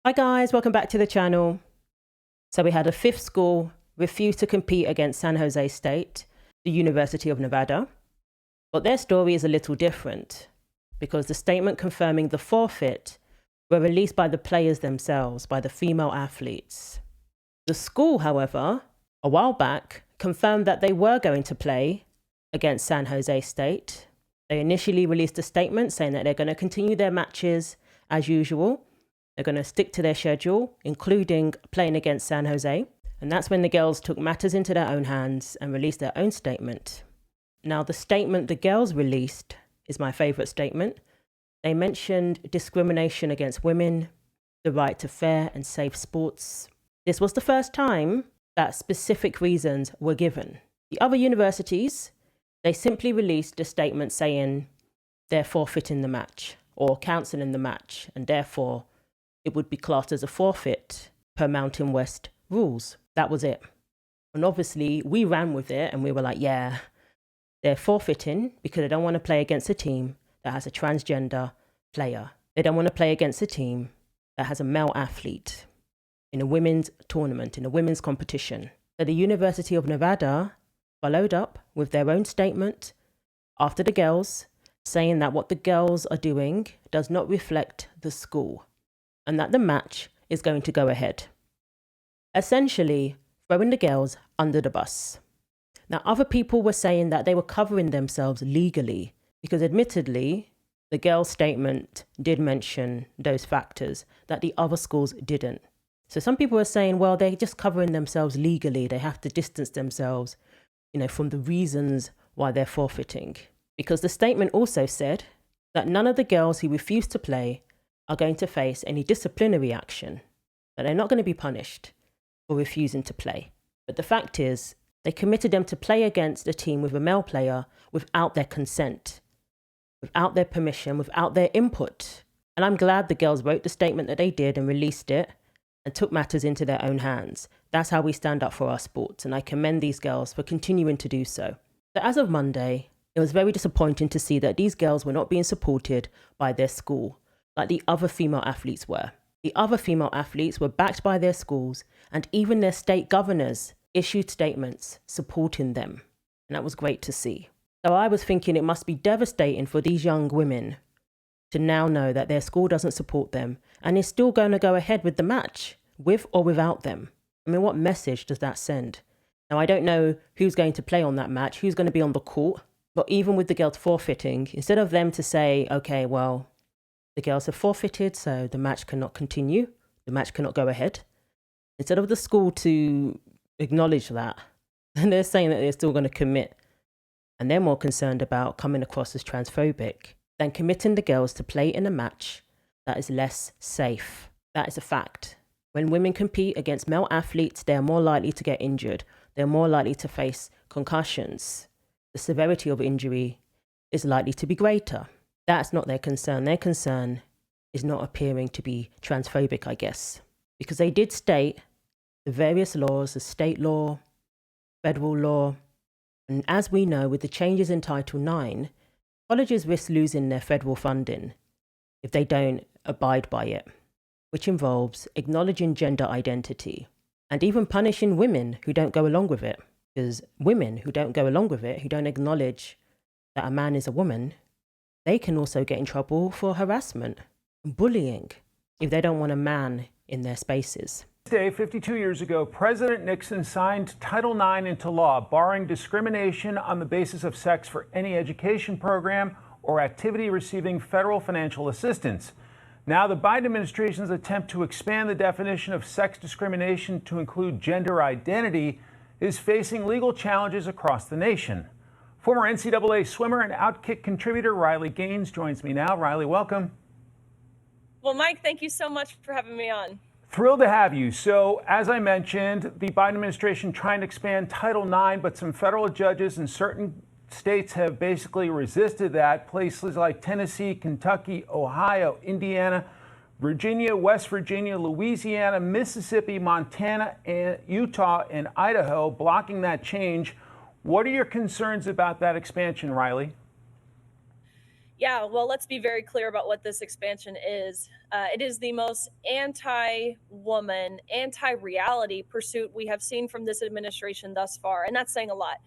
Hi guys, welcome back to the channel. So we had a fifth school refuse to compete against San Jose State, the University of Nevada. But their story is a little different because the statement confirming the forfeit were released by the players themselves, by the female athletes. The school, however, a while back confirmed that they were going to play against San Jose State. They initially released a statement saying that they're going to continue their matches as usual. They're going to stick to their schedule, including playing against San Jose. And that's when the girls took matters into their own hands and released their own statement. Now, the statement the girls released is my favorite statement. They mentioned discrimination against women, the right to fair and safe sports. This was the first time that specific reasons were given. The other universities, they simply released a statement saying they're forfeiting the match or cancelling the match, and therefore it would be classed as a forfeit per Mountain West rules. That was it. And obviously we ran with it and we were like, yeah, they're forfeiting because they don't want to play against a team that has a transgender player. They don't want to play against a team that has a male athlete in a women's tournament, in a women's competition. So the University of Nevada followed up with their own statement after the girls, saying that what the girls are doing does not reflect the school and that the match is going to go ahead. Essentially, throwing the girls under the bus. Now, other people were saying that they were covering themselves legally because admittedly, the girls' statement did mention those factors that the other schools didn't. So some people were saying, well, they're just covering themselves legally. They have to distance themselves, from the reasons why they're forfeiting. Because the statement also said that none of the girls who refuse to play are going to face any disciplinary action, that they're not going to be punished for refusing to play. But the fact is, they committed them to play against a team with a male player without their consent, without their permission, without their input. And I'm glad the girls wrote the statement that they did and released it and took matters into their own hands. That's how we stand up for our sports, and I commend these girls for continuing to do so. But as of Monday, it was very disappointing to see that these girls were not being supported by their school, like the other female athletes were. The other female athletes were backed by their schools, and even their state governors issued statements supporting them. And that was great to see. So I was thinking it must be devastating for these young women to now know that their school doesn't support them and is still going to go ahead with the match, with or without them. I mean, what message does that send? Now, I don't know who's going to play on that match, who's going to be on the court, but even with the girls forfeiting, instead of them to say, okay, well, the girls have forfeited, so the match cannot continue, the match cannot go ahead. Instead of the school to acknowledge that, and they're saying that they're still going to commit, and they're more concerned about coming across as transphobic than committing the girls to play in a match that is less safe. That is a fact. When women compete against male athletes, they are more likely to get injured. They're more likely to face concussions. The severity of injury is likely to be greater. That's not their concern. Their concern is not appearing to be transphobic, I guess, because they did state the various laws, the state law, federal law, and as we know, with the changes in Title IX, colleges risk losing their federal funding if they don't abide by it, which involves acknowledging gender identity and even punishing women who don't go along with it. Because women who don't go along with it, who don't acknowledge that a man is a woman, they can also get in trouble for harassment and bullying if they don't want a man in their spaces. Today, 52 years ago, President Nixon signed Title IX into law, barring discrimination on the basis of sex for any education program or activity receiving federal financial assistance. Now, the Biden administration's attempt to expand the definition of sex discrimination to include gender identity is facing legal challenges across the nation. Former NCAA swimmer and Outkick contributor Riley Gaines joins me now. Riley, welcome. Well, Mike, thank you so much for having me on. Thrilled to have you. So, as I mentioned, the Biden administration trying to expand Title IX, but some federal judges in certain states have basically resisted that. Places like Tennessee, Kentucky, Ohio, Indiana, Virginia, West Virginia, Louisiana, Mississippi, Montana, and Utah, and Idaho blocking that change. What are your concerns about that expansion, Riley? Yeah, well, let's be very clear about what this expansion is. It is the most anti-woman, anti-reality pursuit we have seen from this administration thus far, and that's saying a lot.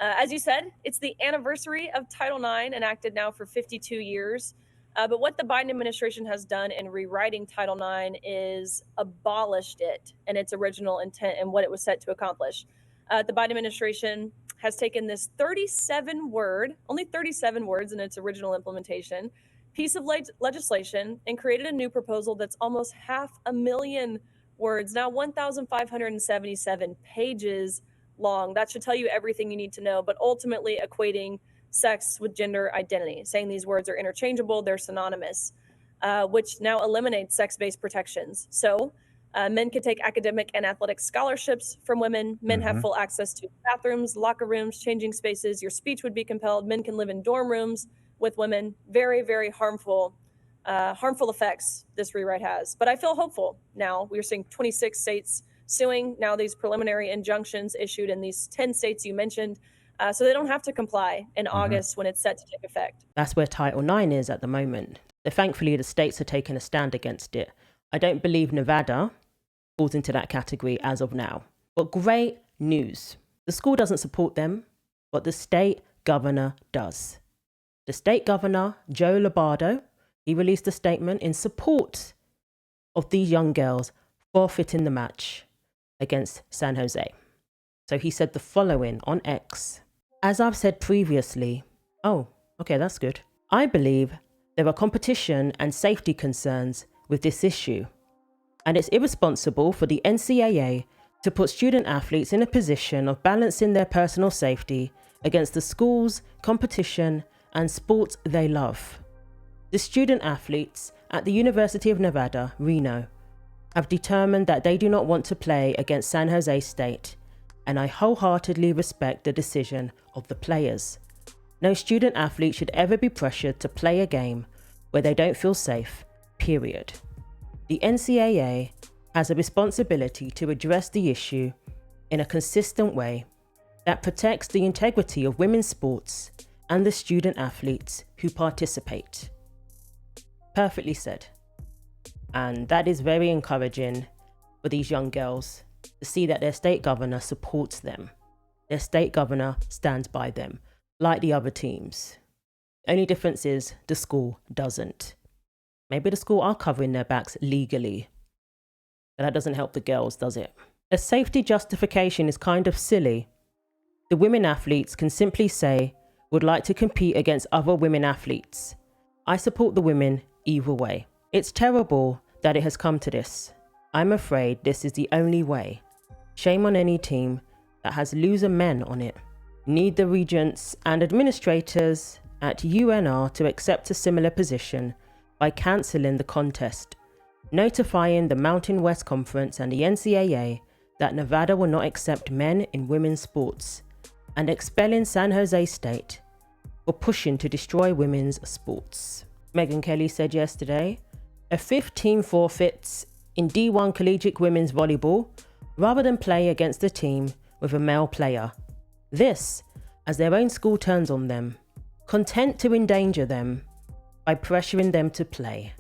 As you said, it's the anniversary of Title IX, enacted now for 52 years. But what the Biden administration has done in rewriting Title IX is abolished it and its original intent and what it was set to accomplish. The Biden administration has taken this only 37 words in its original implementation, piece of legislation and created a new proposal that's almost 500,000 words, now 1,577 pages long. That should tell you everything you need to know, but ultimately equating sex with gender identity, saying these words are interchangeable, they're synonymous, which now eliminates sex-based protections. So men can take academic and athletic scholarships from women. Men have full access to bathrooms, locker rooms, changing spaces. Your speech would be compelled. Men can live in dorm rooms with women. Very, very harmful effects this rewrite has. But I feel hopeful now. We're seeing 26 states suing now, these preliminary injunctions issued in these 10 states you mentioned. So they don't have to comply in August when it's set to take effect. That's where Title IX is at the moment. So thankfully, the states are taking a stand against it. I don't believe Nevada falls into that category as of now. But great news. The school doesn't support them, but the state governor does. The state governor, Joe Lombardo, he released a statement in support of these young girls forfeiting the match against San Jose. So he said the following on X. As I've said previously, oh, okay, that's good. I believe there are competition and safety concerns with this issue, and it's irresponsible for the NCAA to put student athletes in a position of balancing their personal safety against the school's competition and sports they love. The student athletes at the University of Nevada, Reno, have determined that they do not want to play against San Jose State, and I wholeheartedly respect the decision of the players. No student athlete should ever be pressured to play a game where they don't feel safe, period. The NCAA has a responsibility to address the issue in a consistent way that protects the integrity of women's sports and the student athletes who participate. Perfectly said. And that is very encouraging for these young girls to see that their state governor supports them. Their state governor stands by them, like the other teams. The only difference is the school doesn't. Maybe the school are covering their backs legally, but that doesn't help the girls, does it? A safety justification is kind of silly. The women athletes can simply say, would like to compete against other women athletes. I support the women either way. It's terrible that it has come to this. I'm afraid this is the only way. Shame on any team that has loser men on it. Need the regents and administrators at UNR to accept a similar position by cancelling the contest, notifying the Mountain West Conference and the NCAA that Nevada will not accept men in women's sports, and expelling San Jose State for pushing to destroy women's sports. Megyn Kelly said yesterday, a fifth team forfeits in D1 collegiate women's volleyball rather than play against a team with a male player. This, as their own school turns on them, content to endanger them by pressuring them to play.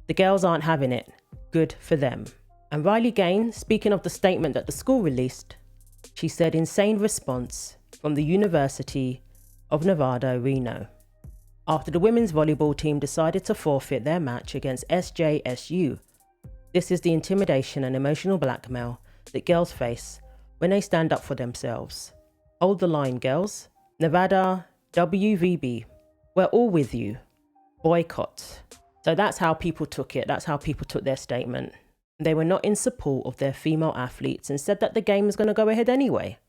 The girls aren't having it. Good for them. And Riley Gain, speaking of the statement that the school released, she said insane response from the University of Nevada, Reno, after the women's volleyball team decided to forfeit their match against SJSU. This is the intimidation and emotional blackmail that girls face when they stand up for themselves. Hold the line, girls. Nevada, WVB, we're all with you. Boycott. So that's how people took it. That's how people took their statement. They were not in support of their female athletes and said that the game was going to go ahead anyway.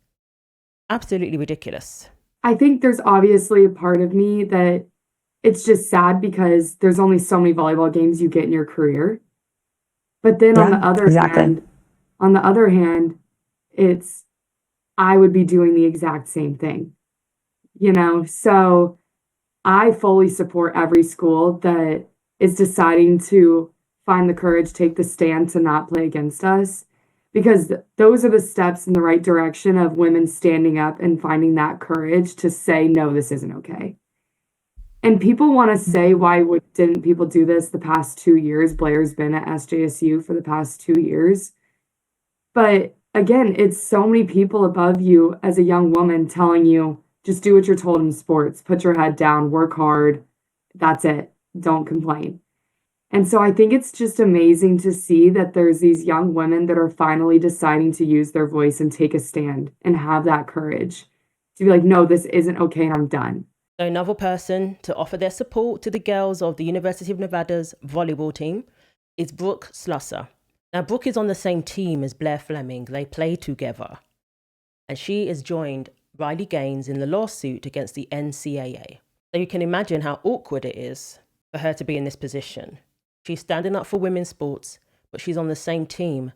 Absolutely ridiculous. I think there's obviously a part of me that it's just sad because there's only so many volleyball games you get in your career. But then on the other hand, it's I would be doing the exact same thing. So I fully support every school that is deciding to find the courage, take the stand to not play against us, because those are the steps in the right direction of women standing up and finding that courage to say, no, this isn't okay. And people want to say, didn't people do this the past 2 years? Blaire's been at SJSU for the past 2 years. But again, it's so many people above you as a young woman telling you, just do what you're told in sports, put your head down, work hard. That's it. Don't complain. And so I think it's just amazing to see that there's these young women that are finally deciding to use their voice and take a stand and have that courage to be like, no, this isn't okay and I'm done. So another person to offer their support to the girls of the University of Nevada's volleyball team is Brooke Slusser. Now, Brooke is on the same team as Blaire Fleming. They play together. And she has joined Riley Gaines in the lawsuit against the NCAA. So you can imagine how awkward it is for her to be in this position. She's standing up for women's sports, but she's on the same team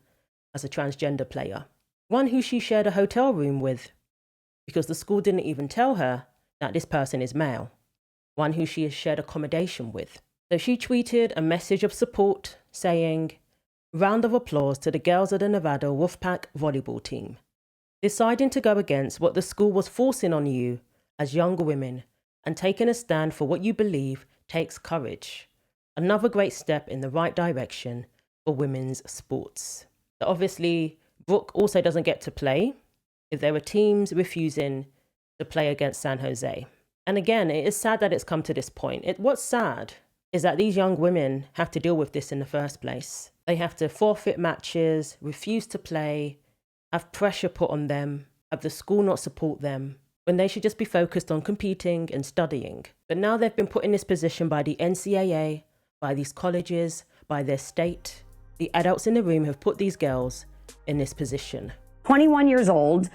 as a transgender player, one who she shared a hotel room with because the school didn't even tell her that this person is male, one who she has shared accommodation with. So she tweeted a message of support saying, "Round of applause to the girls of the Nevada Wolfpack volleyball team. Deciding to go against what the school was forcing on you as younger women and taking a stand for what you believe takes courage. Another great step in the right direction for women's sports." So obviously, Brooke also doesn't get to play if there were teams refusing to play against San Jose. And again, it is sad that it's come to this point. What's sad is that these young women have to deal with this in the first place. They have to forfeit matches, refuse to play, have pressure put on them, have the school not support them, when they should just be focused on competing and studying. But now they've been put in this position by the NCAA, by these colleges, by their state. The adults in the room have put these girls in this position. 21 years old.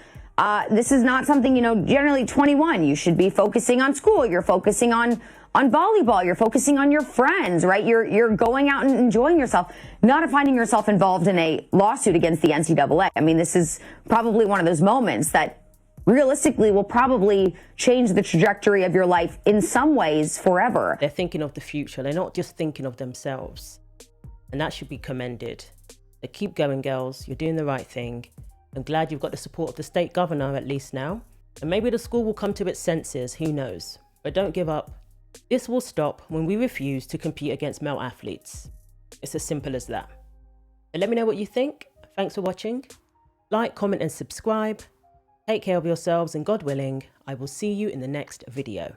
This is not something, generally 21, you should be focusing on school. You're focusing on volleyball. You're focusing on your friends, right? You're going out and enjoying yourself, not finding yourself involved in a lawsuit against the NCAA. I mean, this is probably one of those moments that realistically will probably change the trajectory of your life in some ways forever. They're thinking of the future. They're not just thinking of themselves. And that should be commended. So keep going, girls. You're doing the right thing. I'm glad you've got the support of the state governor at least now. And maybe the school will come to its senses, who knows. But don't give up. This will stop when we refuse to compete against male athletes. It's as simple as that. And let me know what you think. Thanks for watching. Like, comment and subscribe. Take care of yourselves, and God willing, I will see you in the next video.